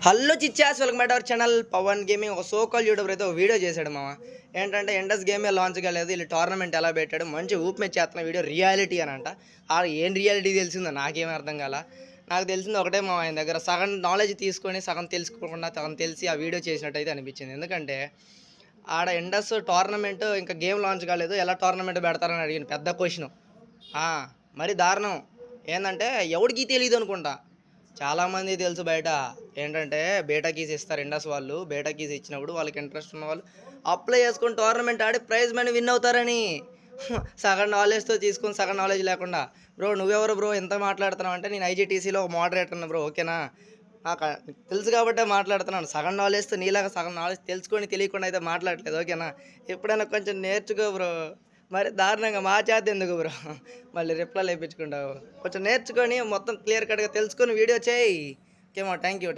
Hello చిచ్చాస్ welcome back our channel Pavan gaming. ఒక so called YouTuber అయితే ఒక వీడియో చేశాడు మామ. ఏంటంటే ఎండస్ గేమే లాంచ్ కాలేదు, వీళ్ళు టోర్నమెంట్ ఎలా పెట్టాడు, మంచి ఊపు మీద చేస్తున్న వీడియో రియాలిటీ అని అంట. ఏం రియాలిటీ తెలిసిందో నాకేమీ అర్థం కాల. నాకు తెలిసింది ఒకటే మా ఆయన దగ్గర సగం నాలెడ్జ్ తీసుకొని సగం తెలుసుకోకుండా సగం తెలిసి ఆ వీడియో చేసినట్టయితే అనిపించింది. ఎందుకంటే ఆడ ఎండస్ టోర్నమెంట్ ఇంకా గేమ్ లాంచ్ కాలేదు, ఎలా టోర్నమెంట్ పెడతారని అడిగిన పెద్ద క్వశ్చన్. మరి దారుణం ఏంటంటే ఎవడికి తెలియదు అనుకుంటా, చాలామంది తెలుసు బయట. ఏంటంటే బేటా కీస్ ఇస్తారు ఇండస్ వాళ్ళు, బేటా కీస్ ఇచ్చినప్పుడు వాళ్ళకి ఇంట్రెస్ట్ ఉన్న వాళ్ళు అప్లై చేసుకొని టోర్నమెంట్ ఆడి ప్రైజ్ మనీ విన్ అవుతారని. సగం నాలెడ్జ్తో తీసుకొని సగం నాలెడ్జ్ లేకుండా. బ్రో నువ్వెవరు బ్రో ఎంత మాట్లాడుతున్నావు అంటే, నేను ఐజీటీసీలో మోడరేటర్ బ్రో, ఓకేనా. నాకు తెలుసు కాబట్టే మాట్లాడుతున్నాను. సగం నాలెడ్జ్తో నీలాగా సగం నాలెడ్జ్ తెలుసుకొని తెలియకుండా అయితే మాట్లాడలేదు, ఓకేనా. ఎప్పుడైనా కొంచెం నేర్చుకో బ్రో. మరి దారుణంగా మా చేత ఎందుకు బ్రో మళ్ళీ రిప్లైలు వేయించుకుంటావు. కొంచెం నేర్చుకొని మొత్తం క్లియర్ కట్గా తెలుసుకొని వీడియో చేయి. ఓకేమో. Thank you for